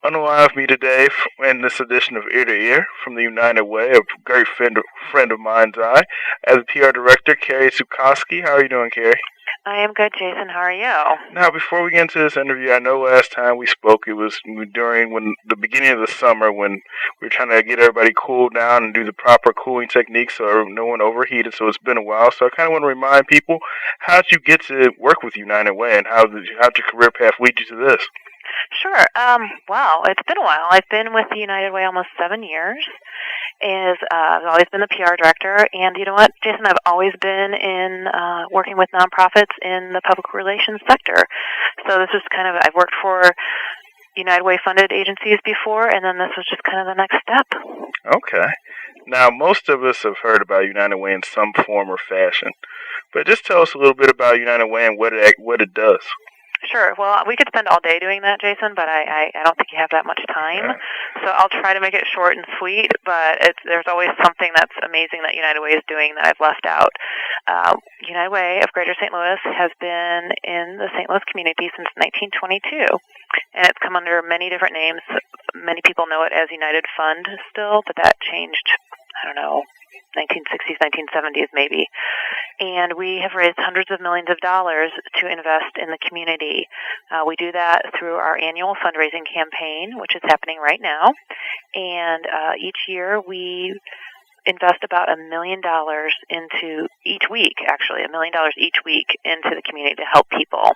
On the line with me today in this edition of Ear to Ear from the United Way, a great friend of mine's as a PR director, Carrie Zukowski. How are you doing, Carrie? I am good, Jason. How are you? Now, before we get into this interview, I know last time we spoke, it was during the beginning of the summer when we were trying to get everybody cooled down and do the proper cooling techniques so no one overheated. So it's been a while. So I kind of want to remind people, how did you get to work with United Way, and how'd your career path lead you to this? Sure. Well, it's been a while. I've been with the United Way almost 7 years. I've always been the PR director, and you know what, Jason, I've always been in working with nonprofits in the public relations sector. So this was I've worked for United Way funded agencies before, and then this was just kind of the next step. Okay. Now, most of us have heard about United Way in some form or fashion, but just tell us a little bit about United Way and what it does. Sure. Well, we could spend all day doing that, Jason, but I don't think you have that much time. So I'll try to make it short and sweet, but there's always something that's amazing that United Way is doing that I've left out. United Way of Greater St. Louis has been in the St. Louis community since 1922, and it's come under many different names. Many people know it as United Fund still, but that changed, 1960s, 1970s maybe. And we have raised hundreds of millions of dollars to invest in the community. We do that through our annual fundraising campaign, which is happening right now. And each year we invest about $1 million into each week, actually, $1 million each week into the community to help people.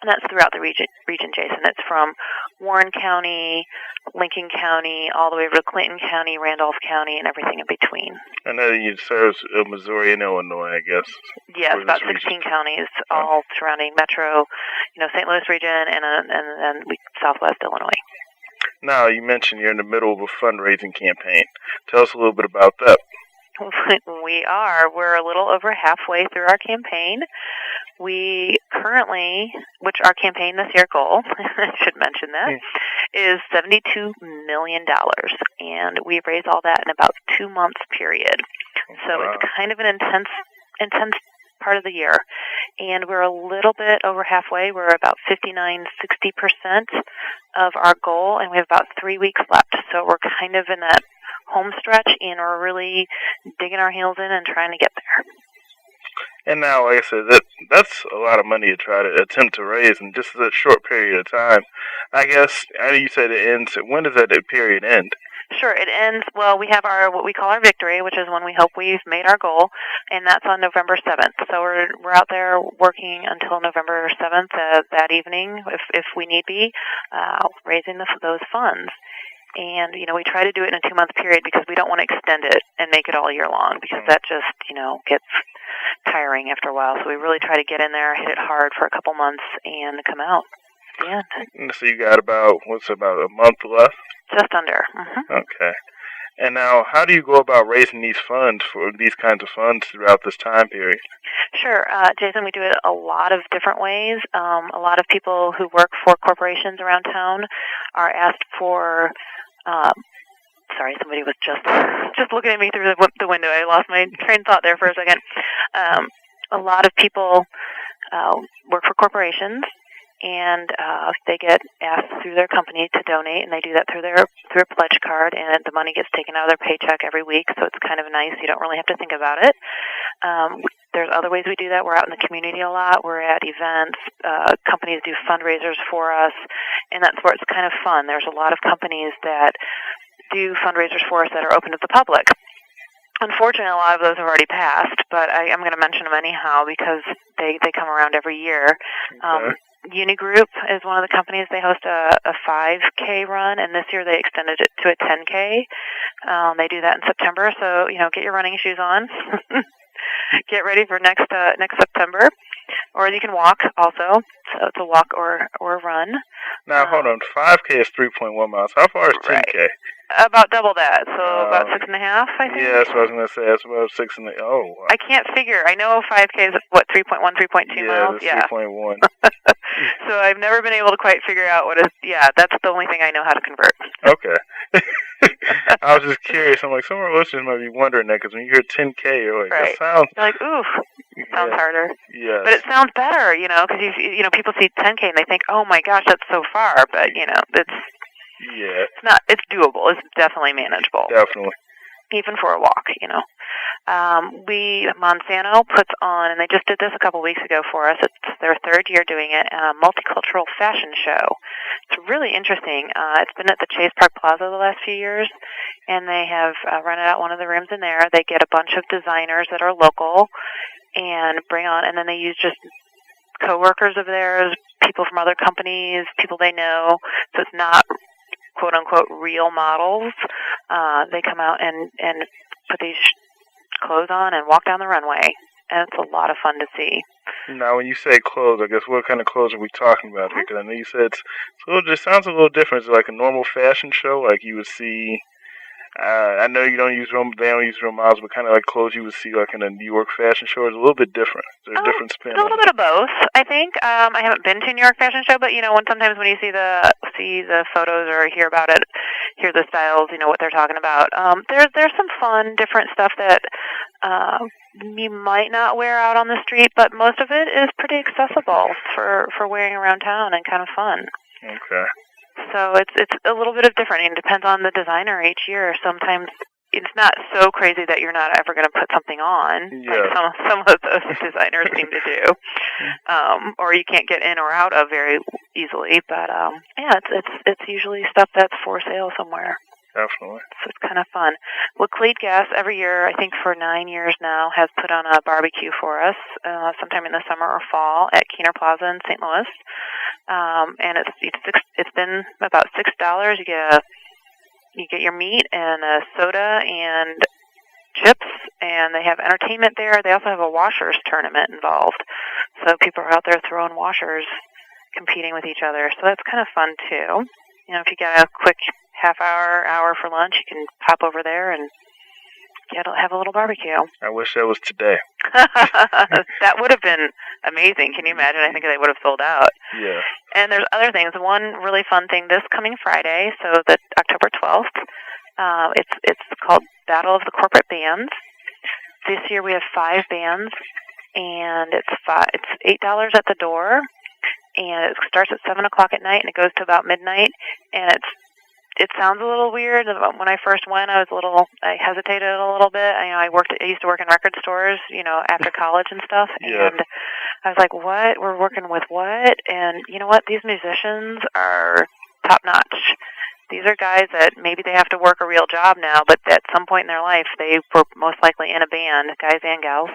And that's throughout the region, Jason. It's from Warren County, Lincoln County, all the way over to Clinton County, Randolph County, and everything in between. I know you serve Missouri and Illinois, I guess. Yes, about 16 counties, all surrounding Metro, St. Louis region, and then Southwest Illinois. Now, you mentioned you're in the middle of a fundraising campaign. Tell us a little bit about that. We are. We're a little over halfway through our campaign. We currently, which our campaign this year goal, I should mention that, is $72 million. And we've raised all that in about 2 months period. So It's kind of an intense part of the year. And we're a little bit over halfway. We're about 59-60% of our goal, and we have about 3 weeks left. So we're kind of in that home stretch, and we're really digging our heels in and trying to get there. And now, like I said, that's a lot of money to try to attempt to raise in just a short period of time. I guess, I know you said it ends. When does that period end? Sure, it ends, well, we have what we call our victory, which is when we hope we've made our goal, and that's on November 7th. So we're out there working until November 7th that evening, if we need be, raising those funds. And, we try to do it in a 2-month period because we don't want to extend it and make it all year long, because that just, gets tiring after a while. So we really try to get in there, hit it hard for a couple months, and come out at the end. So you got about a month left? Just under. Mm-hmm. Okay. And now, how do you go about raising these funds for these kinds of funds throughout this time period? Sure, Jason, we do it a lot of different ways. A lot of people who work for corporations around town are asked for. Sorry, somebody was just looking at me through the window. I lost my train of thought there for a second. A lot of people work for corporations, and they get asked through their company to donate, and they do that through a pledge card, and the money gets taken out of their paycheck every week, so it's kind of nice. You don't really have to think about it. There's other ways we do that. We're out in the community a lot. We're at events. Companies do fundraisers for us, and that's where it's kind of fun. There's a lot of companies that do fundraisers for us that are open to the public. Unfortunately, a lot of those have already passed, but I'm going to mention them anyhow because they come around every year. Okay. Unigroup is one of the companies. They host a 5K run, and this year they extended it to a 10K. They do that in September, so get your running shoes on. Get ready for next September, or you can walk also. So it's a walk or run. Now hold on, 5K is 3.1 miles. How far is 10K? Right. About double that, so about 6.5, I think. Yeah, that's what I was going to say. That's about 6 and wow. I can't figure. I know 5K is, 3.1, 3.2 miles? Yeah, 3.1. So I've never been able to quite figure out that's the only thing I know how to convert. Okay. I was just curious. I'm like, some of our listeners might be wondering that, because when you hear 10K, you're like, right. That sounds... You're like, oof, sounds harder. Yes. But it sounds better, because people see 10K and they think, oh my gosh, that's so far, but, it's... it's doable. It's definitely manageable. Definitely. Even for a walk, Monsanto puts on, and they just did this a couple weeks ago for us. It's their third year doing it, a multicultural fashion show. It's really interesting. It's been at the Chase Park Plaza the last few years, and they have rented out one of the rooms in there. They get a bunch of designers that are local and bring on, and then they use just coworkers of theirs, people from other companies, people they know. So it's not quote-unquote real models. They come out and put these clothes on and walk down the runway, and it's a lot of fun to see. Now, when you say clothes, I guess what kind of clothes are we talking about here? Because I know you said it sounds a little different. Is it like a normal fashion show, like you would see? I know they don't use real models, but kind of like clothes you would see like in a New York fashion show. It's a little bit different. There's a different spin. A little bit of both, I think. I haven't been to a New York fashion show, but sometimes when you see the photos or hear about it, hear the styles, what they're talking about. There's some fun, different stuff that you might not wear out on the street, but most of it is pretty accessible for wearing around town and kind of fun. Okay. So it's a little bit of different. It depends on the designer each year. Sometimes it's not so crazy that you're not ever going to put something on, like some of those designers seem to do, or you can't get in or out of very easily. But it's usually stuff that's for sale somewhere. Definitely. So it's kind of fun. Laclede Gas every year, I think for 9 years now, has put on a barbecue for us sometime in the summer or fall at Keener Plaza in St. Louis. And it's been about $6. You get your meat and a soda and chips, and they have entertainment there. They also have a washers tournament involved, so people are out there throwing washers, competing with each other. So that's kind of fun too. If you got a quick hour for lunch, you can pop over there and have a little barbecue. I wish that was today. That would have been amazing. Can you imagine? I think they would have sold out. Yeah. And there's other things. One really fun thing this coming Friday, so the October 12th, it's called Battle of the Corporate Bands. This year we have 5 bands, and it's $8 at the door, and it starts at 7 o'clock at night, and it goes to about midnight, and it sounds a little weird. When I first went, I hesitated a little bit. I used to work in record stores, after college and stuff. Yeah. And I was like, what? We're working with what? And you know what? These musicians are top notch. These are guys that maybe they have to work a real job now, but at some point in their life, they were most likely in a band, guys and gals,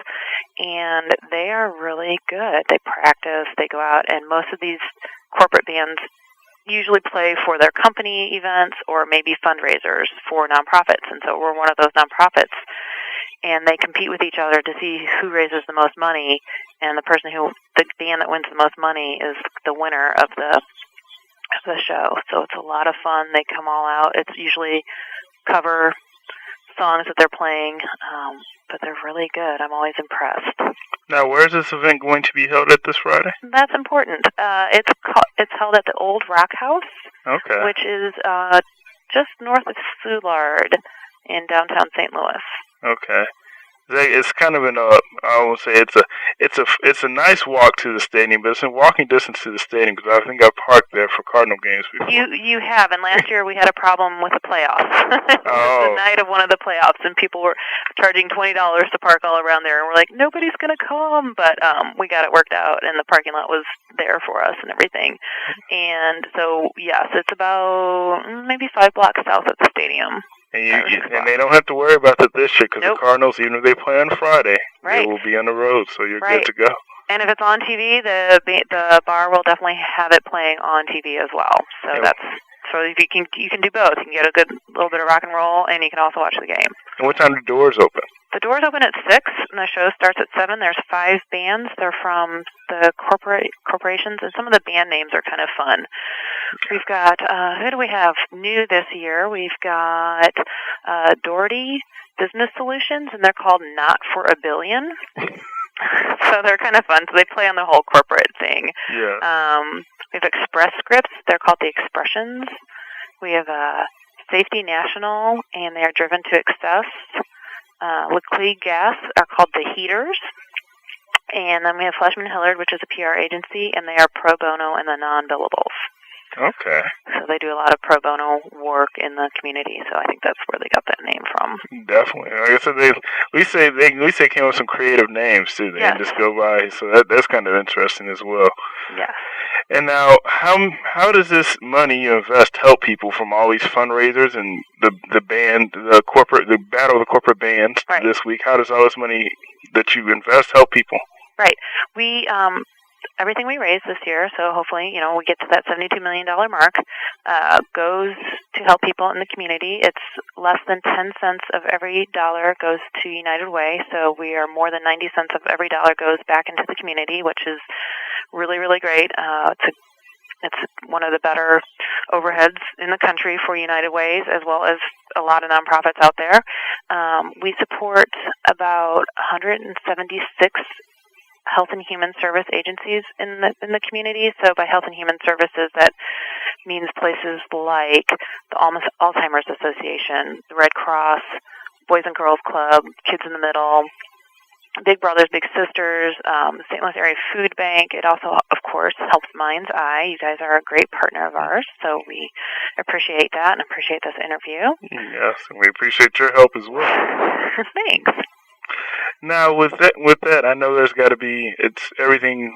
and they are really good. They practice, they go out, and most of these corporate bands usually play for their company events or maybe fundraisers for nonprofits, and so we're one of those nonprofits. And they compete with each other to see who raises the most money, and the band that wins the most money is the winner of the show. So it's a lot of fun. They come all out. It's usually cover songs that they're playing, but they're really good. I'm always impressed. Now, where is this event going to be held at this Friday? That's important. It's held at the Old Rock House, okay, which is just north of Soulard in downtown St. Louis. Okay. It's kind of I won't say it's a nice walk to the stadium, but it's in walking distance to the stadium because I think I parked there for Cardinal games before. You have, and last year we had a problem with the playoffs. It was the night of one of the playoffs, and people were charging $20 to park all around there, and we're like, nobody's going to come, but we got it worked out, and the parking lot was there for us and everything. And so, yes, it's about maybe 5 blocks south of the stadium. And they don't have to worry about that this year because the Cardinals, even if they play on Friday, right, they will be on the road, so you're good to go. And if it's on TV, the bar will definitely have it playing on TV as well. So if you can do both. You can get a good little bit of rock and roll, and you can also watch the game. And what time do the doors open? The doors open at 6, and the show starts at 7. There's 5 bands. They're from the corporations, and some of the band names are kind of fun. We've got, who do we have new this year? We've got Doherty Business Solutions, and they're called Not for a Billion. So they're kind of fun. So they play on the whole corporate thing. Yeah. We have Express Scripts. They're called The Expressions. We have Safety National, and they are driven to excess. Laclede Gas are called The Heaters. And then we have Fleshman Hillard, which is a PR agency, and they are pro bono and the non-billables. Okay. So they do a lot of pro bono work in the community. So I think that's where they got that name from. Definitely. Like I said, at least they came up with some creative names too. They didn't just go by. So that's kind of interesting as well. Yeah. And now, how does this money you invest help people from all these fundraisers and the battle of the corporate bands this week? How does all this money that you invest help people? Right. We everything we raise this year, so hopefully, we get to that $72 million mark, goes to help people in the community. It's less than 10 cents of every dollar goes to United Way, so we are more than 90 cents of every dollar goes back into the community, which is really, really great. It's one of the better overheads in the country for United Ways, as well as a lot of nonprofits out there. We support about 176 health and human service agencies in the community. So by health and human services, that means places like the Alzheimer's Association, the Red Cross, Boys and Girls Club, Kids in the Middle, Big Brothers Big Sisters, St. Louis Area Food Bank. It also, of course, helps Mind's Eye. You guys are a great partner of ours, so we appreciate that and appreciate this interview. Yes, and we appreciate your help as well. Thanks. Now, with that, I know there's got to be, everything,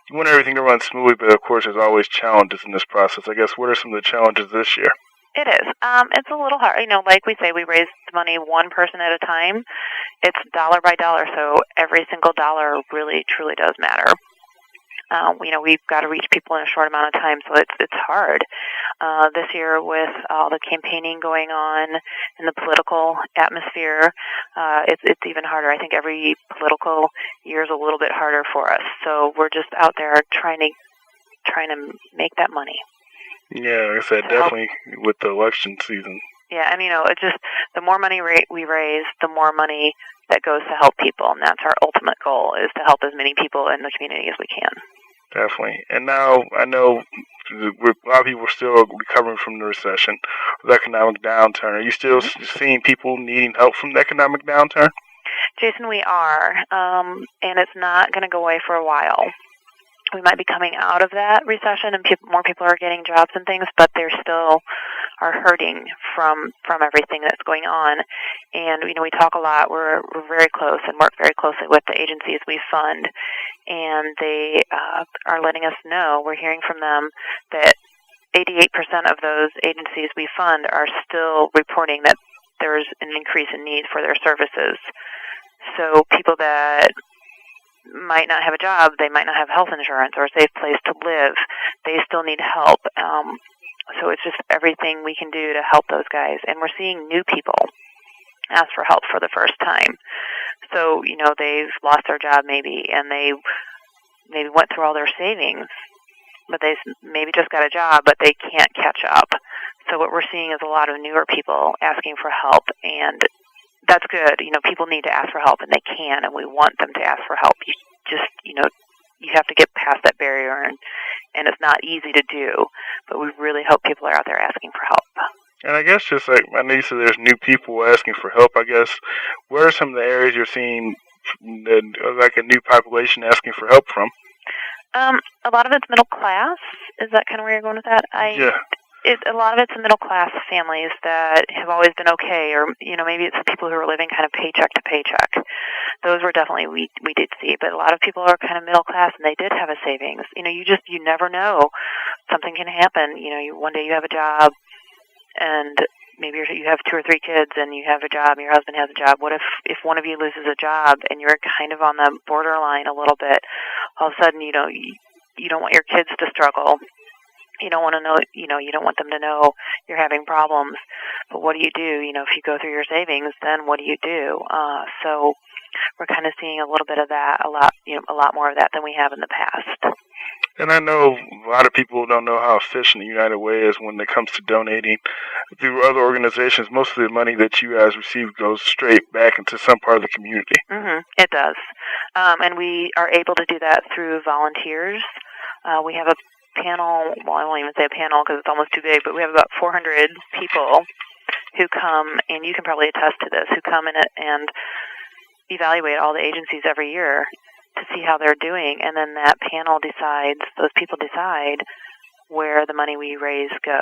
you want everything to run smoothly, but of course there's always challenges in this process. I guess, what are some of the challenges this year? It is. It's a little hard. Like we say, we raise money one person at a time. It's dollar by dollar, so every single dollar really, truly does matter. We've got to reach people in a short amount of time, so it's hard. This year, with all the campaigning going on in the political atmosphere, it's even harder. I think every political year is a little bit harder for us. So we're just out there trying to make that money. Yeah, like I said, definitely with the election season. Yeah, and it's just the more money we raise, the more money that goes to help people, and that's our ultimate goal, is to help as many people in the community as we can. Definitely. And now, I know a lot of people are still recovering from the recession, the economic downturn. Are you still seeing people needing help from the economic downturn? Jason, we are, and it's not going to go away for a while. We might be coming out of that recession, and more people are getting jobs and things, but they still are hurting from everything that's going on. And we talk a lot. We're very close and work very closely with the agencies we fund, and they are letting us know. We're hearing from them that 88% of those agencies we fund are still reporting that there's an increase in need for their services. So people that might not have a job, they might not have health insurance or a safe place to live, they still need help. So it's just everything we can do to help those guys. And we're seeing new people ask for help for the first time. So, they've lost their job maybe, and they maybe went through all their savings, but they maybe just got a job, but they can't catch up. So what we're seeing is a lot of newer people asking for help, and that's good. People need to ask for help, and they can, and we want them to ask for help. You just, you have to get past that barrier, and it's not easy to do, but we really hope people are out there asking for help. And I guess just like, I know you said there's new people asking for help, I guess, where are some of the areas you're seeing like a new population asking for help from? A lot of it's middle class. Is that kind of where you're going with that? Yeah. A lot of it's middle class families that have always been okay, or maybe it's the people who are living kind of paycheck to paycheck. Those were definitely we did see, but a lot of people are kind of middle class and they did have a savings. You never know, something can happen. One day you have a job, and maybe you have 2 or 3 kids, and you have a job, and your husband has a job. What if one of you loses a job and you're kind of on the borderline a little bit? All of a sudden, you don't want your kids to struggle. You don't want to know, you don't want them to know you're having problems. But what do? If you go through your savings, then what do you do? So we're kind of seeing a little bit of that, a lot more of that than we have in the past. And I know a lot of people don't know how efficient United Way is when it comes to donating through other organizations. Most of the money that you guys receive goes straight back into some part of the community. Mm-hmm. It does. And we are able to do that through volunteers. We have a panel, well, I won't even say a panel because it's almost too big, but we have about 400 people who come, and you can probably attest to this, who come in and evaluate all the agencies every year to see how they're doing, and then that panel decides, those people decide where the money we raise goes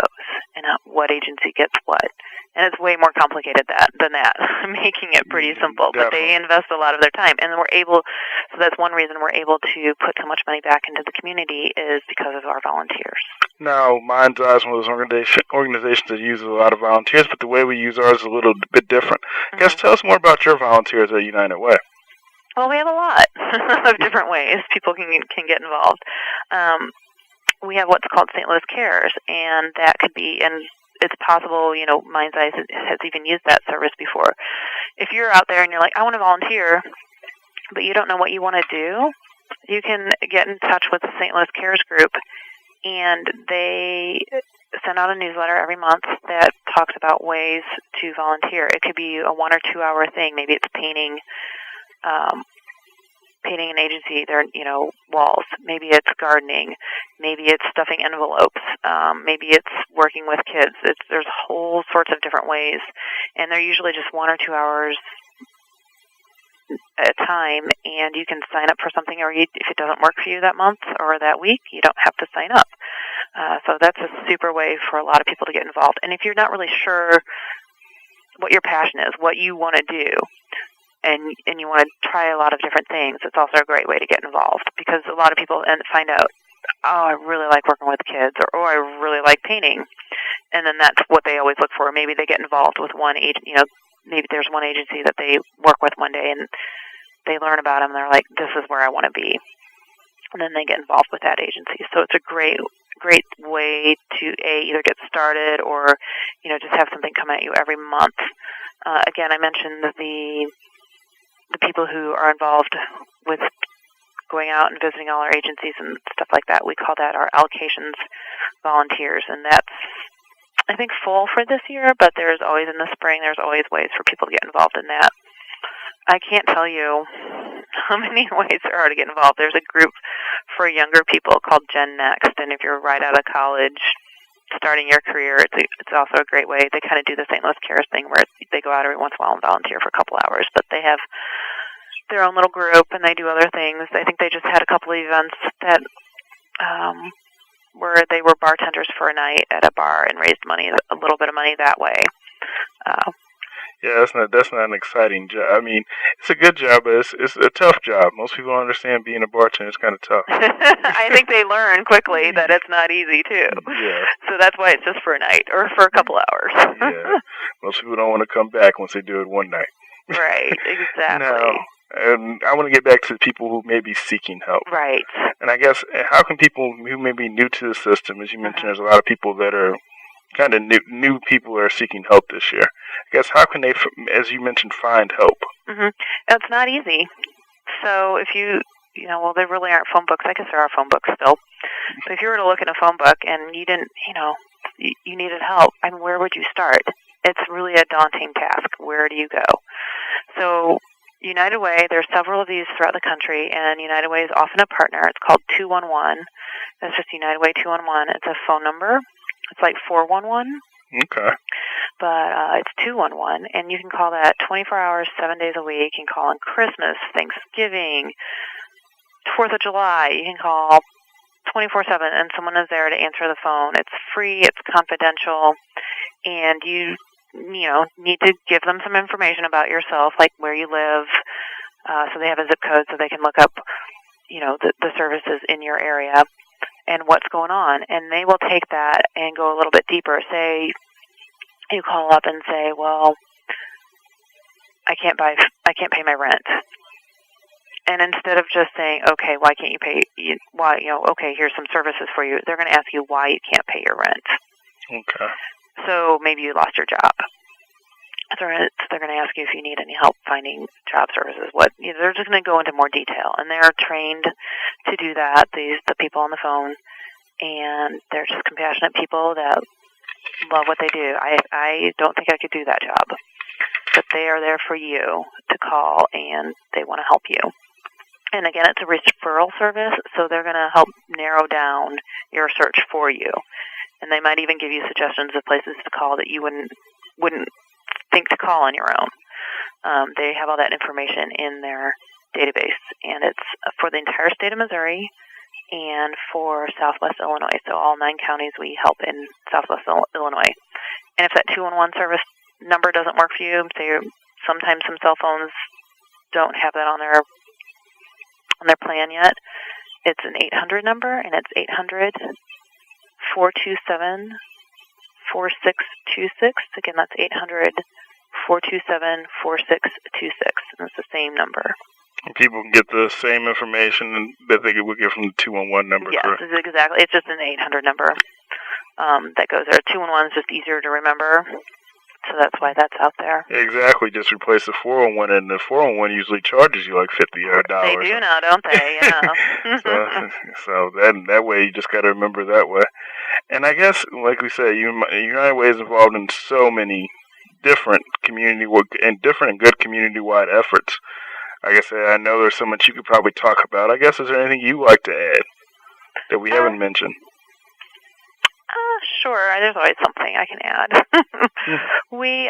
and what agency gets what. And it's way more complicated than that, making it pretty simple. Definitely. But they invest a lot of their time. And so that's one reason we're able to put so much money back into the community is because of our volunteers. Now, Mind's Eye is one of those organizations that uses a lot of volunteers, but the way we use ours is a little bit different. I guess tell us more about your volunteers at United Way. Well, we have a lot of different ways people can get involved. We have what's called St. Louis Cares, and that could be, and it's possible, Mind's Eye has even used that service before. If you're out there and you're like, I want to volunteer, but you don't know what you want to do, you can get in touch with the St. Louis Cares group, and they send out a newsletter every month that talks about ways to volunteer. It could be a 1 or 2 hour thing. Maybe it's painting an agency, their walls. Maybe it's gardening. Maybe it's stuffing envelopes. Maybe it's working with kids. There's whole sorts of different ways, and they're usually just 1 or 2 hours at a time. And you can sign up for something, or if it doesn't work for you that month or that week, you don't have to sign up. So that's a super way for a lot of people to get involved. And if you're not really sure what your passion is, what you want to do, and you want to try a lot of different things, it's also a great way to get involved, because a lot of people find out, oh, I really like working with kids, or oh, I really like painting, and then that's what they always look for. Maybe they get involved with one agent, maybe there's one agency that they work with one day, and they learn about them, and they're like, this is where I want to be, and then they get involved with that agency. So it's a great way to either get started or just have something come at you every month. Again, I mentioned the people who are involved with going out and visiting all our agencies and stuff like that. We call that our allocations volunteers, and that's, I think, full for this year, but there's always, in the spring, there's always ways for people to get involved in that. I can't tell you how many ways there are to get involved. There's a group for younger people called Gen Next, and if you're right out of college, starting your career, it's also a great way. They kind of do the St. Louis Cares thing where they go out every once in a while and volunteer for a couple hours, but they have their own little group and they do other things. I think they just had a couple of events that where they were bartenders for a night at a bar and raised a little bit of money that way. Yeah, that's not an exciting job. I mean, it's a good job, but it's a tough job. Most people don't understand being a bartender is kind of tough. I think they learn quickly that it's not easy, too. Yeah. So that's why it's just for a night or for a couple hours. Yeah. Most people don't want to come back once they do it one night. Right, exactly. Now, and I want to get back to the people who may be seeking help. Right. And I guess, how can people who may be new to the system, as you mentioned, there's a lot of people that are kind of new people are seeking help this year. I guess, how can they, as you mentioned, find help? Mm-hmm. It's not easy. So if well, there really aren't phone books. I guess there are phone books still. But if you were to look in a phone book and you didn't, you needed help, where would you start? It's really a daunting task. Where do you go? So United Way, there's several of these throughout the country, and United Way is often a partner. It's called 211. That's just United Way 211. It's a phone number. It's like 411. Okay. But it's 211, and you can call that 24 hours, 7 days a week. You can call on Christmas, Thanksgiving, 4th of July. You can call 24/7, and someone is there to answer the phone. It's free. It's confidential, and you need to give them some information about yourself, like where you live, so they have a zip code so they can look up, the services in your area and what's going on. And they will take that and go a little bit deeper. Say you call up and say, well, I can't pay my rent. And instead of just saying, okay, why can't you pay, okay, here's some services for you, they're going to ask you why you can't pay your rent. Okay. So maybe you lost your job. So they're going to ask you if you need any help finding job services. They're just going to go into more detail, and they're trained to do that. The people on the phone, and they're just compassionate people that love what they do. I don't think I could do that job, but they are there for you to call, and they want to help you. And again, it's a referral service, so they're going to help narrow down your search for you. And they might even give you suggestions of places to call that you wouldn't think to call on your own. They have all that information in their database, and it's for the entire state of Missouri and for Southwest Illinois. So all 9 counties we help in Southwest Illinois. And if that 211 service number doesn't work for you, say sometimes some cell phones don't have that on their plan yet, it's an 800 number, and it's 800-427-4626. Again, that's 800-427-4626, and it's the same number. And people can get the same information that they would get from the 211 number, yes, correct? Exactly. It's just an 800 number that goes there. 211 is just easier to remember, so that's why that's out there. Exactly. Just replace the 401, and the 401 usually charges you like $50 or $1. They do now, don't they? Yeah. so that way you just got to remember that way. And I guess, like we said, United Way is involved in so many different community work and different and good community-wide efforts. Like I said, I know there's so much you could probably talk about. I guess, is there anything you like to add that we haven't mentioned? Sure. There's always something I can add. We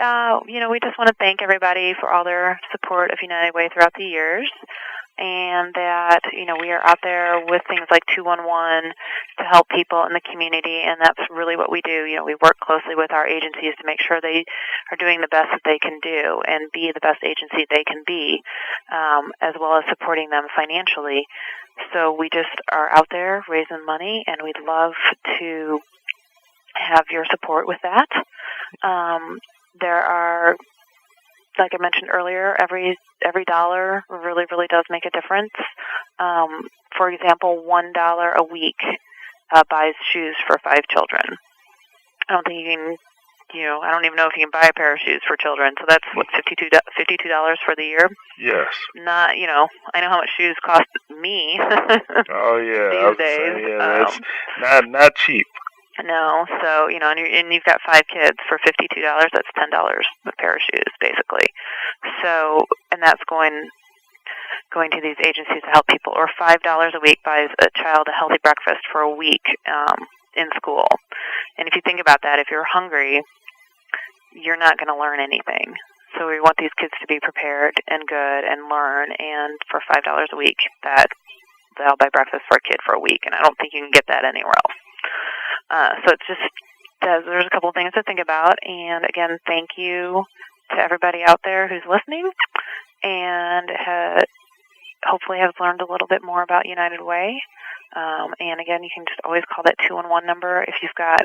just want to thank everybody for all their support of United Way throughout the years, and that, we are out there with things like 211 to help people in the community, and that's really what we do. We work closely with our agencies to make sure they are doing the best that they can do and be the best agency they can be, as well as supporting them financially. So we just are out there raising money, and we'd love to have your support with that. There are, like I mentioned earlier, every dollar really, really does make a difference. For example, $1 a week buys shoes for 5 children. I don't think you can, I don't even know if you can buy a pair of shoes for children. So that's what, $52 for the year? Yes. Not, I know how much shoes cost me. Oh yeah. These days. Yeah, that's not cheap. No, so, and you've got 5 kids for $52, that's $10 a pair of shoes, basically. So, and that's going to these agencies to help people. Or $5 a week buys a child a healthy breakfast for a week in school. And if you think about that, if you're hungry, you're not going to learn anything. So we want these kids to be prepared and good and learn, and for $5 a week, they'll buy breakfast for a kid for a week, and I don't think you can get that anywhere else. So it's just, there's a couple of things to think about. And again, thank you to everybody out there who's listening and hopefully has learned a little bit more about United Way. And again, you can just always call that 211 number if you've got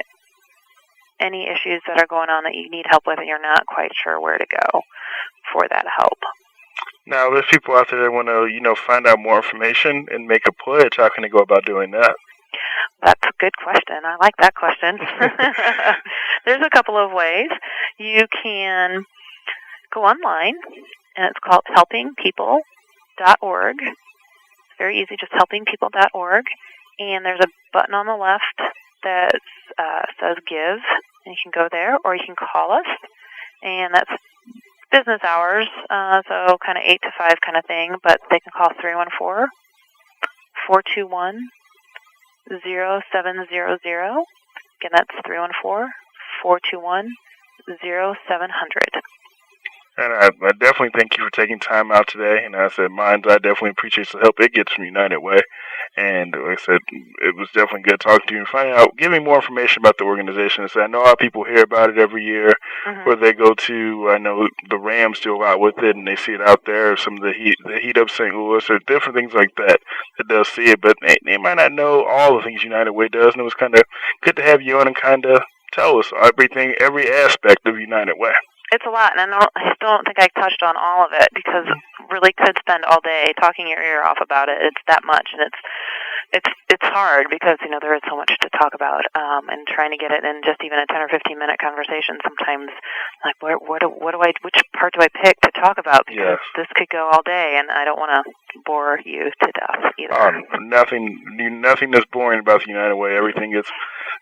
any issues that are going on that you need help with and you're not quite sure where to go for that help. Now, there's people out there that want to, find out more information and make a pledge. How can they go about doing that? That's a good question. I like that question. There's a couple of ways. You can go online, and it's called helpingpeople.org. It's very easy, just helpingpeople.org. And there's a button on the left that says Give, and you can go there, or you can call us. And that's business hours, so kind of 8 to 5 kind of thing, but they can call 314-421-0700. Again, that's 314-421-0700. And I definitely thank you for taking time out today. And as I said, I definitely appreciate the help it gets from United Way. And like I said, it was definitely good talking to you and finding out, giving more information about the organization. So I know how people hear about it every year, where they go to. I know the Rams do a lot with it, and they see it out there. Some of the Heat of St. Louis, or different things like that does see it, but they might not know all the things United Way does. And it was kind of good to have you on and kind of tell us everything, every aspect of United Way. It's a lot, and I still don't think I touched on all of it, because really could spend all day talking your ear off about it. It's that much, and it's hard because there is so much to talk about, and trying to get it in just even a 10 or 15 minute conversation. Sometimes, like which part do I pick to talk about? Because this could go all day, and I don't want to bore you to death either. Nothing is boring about the United Way. Everything is.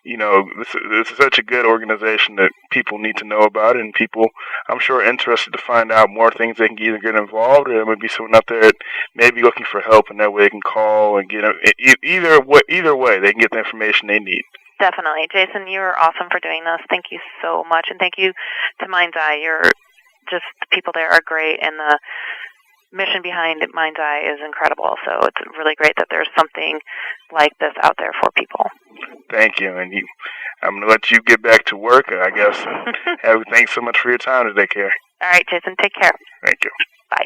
This is such a good organization that people need to know about, and people, I'm sure, are interested to find out more things they can either get involved, or there might be someone out there that may be looking for help, and that way they can call and get either way they can get the information they need. Definitely. Jason, you're awesome for doing this. Thank you so much, and thank you to Mind's Eye. The people there are great, and mission behind Mind's Eye is incredible. So it's really great that there's something like this out there for people. Thank you. And I'm going to let you get back to work, I guess. Thanks so much for your time today, Carrie. All right, Jason, take care. Thank you. Bye.